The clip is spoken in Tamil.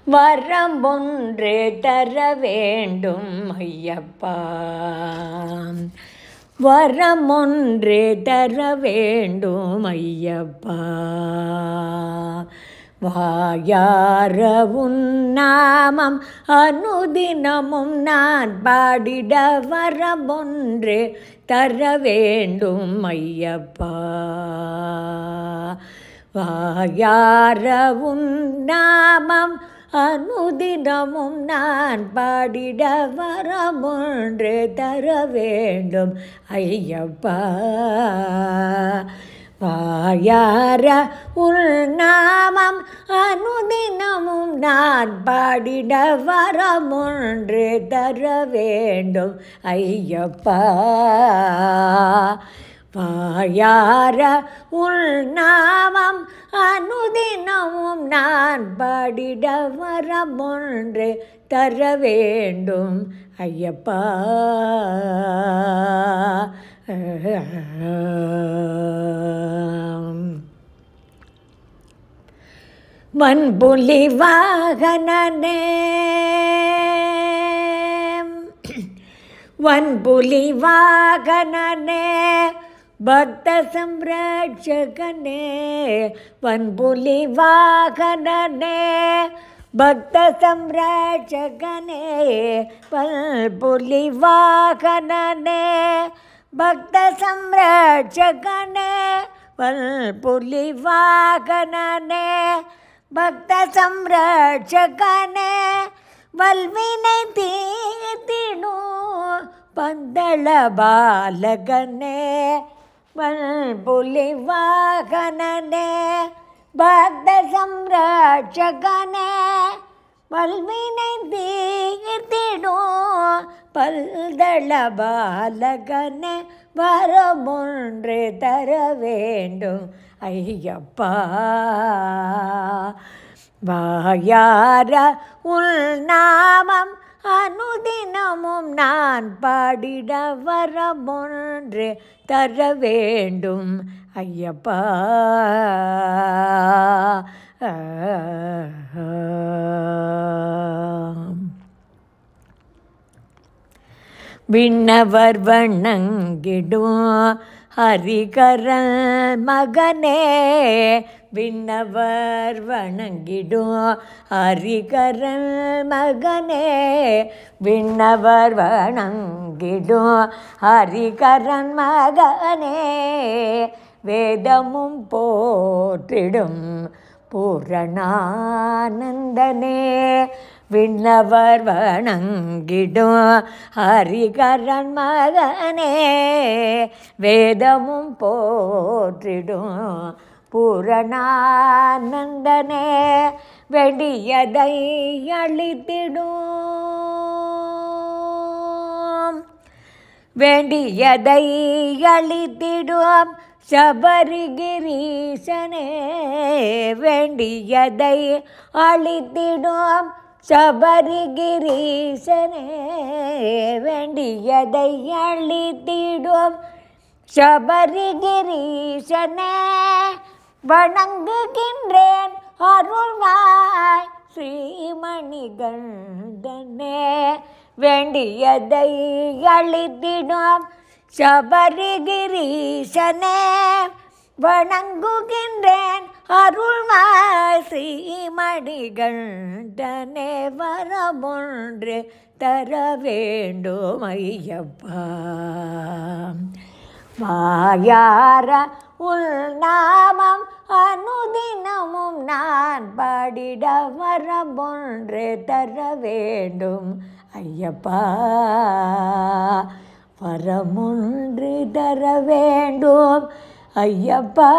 வரம் ஒன்று தர வேண்டும் ஐயப்பா, வரம் ஒன்று தர வேண்டும் ஐயப்பா. வாயார உன் நாமம் அனுதினமும் நான் பாடிட வரம் ஒன்று தர வேண்டும் ஐயப்பா. வாயார உன் நாமம் அனுதினமும் நான் பாடிட வரம் ஒன்று தர வேண்டும் ஐயப்பா. வாயார உன் நாமம் அனுதினமும் நான் பாடிட வரம் ஒன்று தர வேண்டும் ஐயப்பா. வாயார உன் நாமம் அனுதினமும் நான் பாடிட வரம் ஒன்று தர வேண்டும் ஐயப்பா. வன்புலி வாகனனே, வன்புலி வாகனனே, பக்த சம்ரட்சகனே, வன்புலி வாகனனே, பக்த சம்ரட்சகனே, வன்புலி வாகனனே, பக்த சம்ரட்சகனே, வன்புலி வாகனனே, பக்த சம்ரட்சகனே, வல்வினை தீர்த்திடும் பந்தள பாலகனே, வன்புலி வாகனனே, பக்த சம்ரட்சகனே, வல்வினை தீர்த்திடும் பந்தள பாலகனே, வரம் ஒன்று தர வேண்டும் ஐயப்பா. வாயார உன் நாமம் அனுதினமும் நான் பாடிட வரம் ஒன்று தர வேண்டும் ஐயப்பா. விண்ணவர் வணங்கிடும் ஹரிகரன் மகனே, விண்ணவர் வணங்கிடும் ஹரிகரன் மகனே, விண்ணவர் வணங்கிடும் ஹரிகரன் மகனே, வேதமும் போற்றிடும் பூரணானந்தனே, விண்ணவர் வணங்கிடும் ஹரிகரன் மகனே, வேதமும் போற்றிடும் பூரணானந்தனே, வெடியதை அளித்திடும், வேண்டியதை அளித்திடும் சபரிகிரீசனே, வேண்டியதை அளித்திடும் சபரிகிரீசனே, வேண்டியதை அளித்திடும் சபரிகிரீசனே, வணங்குகின்றேன் அருள்வாய் ஸ்ரீமணிகண்டனே, வேண்டியதை அளித்திடும் சபரிகிரீசனே, வணங்குகின்றேன் அருள்வாய் ஸ்ரீமணிகண்டனே, வரம் ஒன்று தர வேண்டும் ஐயப்பா. வாயார உன் நாமம் அனுதினமும் நான் பாடிட வரம் ஒன்று தர வேண்டும் ஐயப்பா. வரம் ஒன்று தர வேண்டும் ஐயப்பா.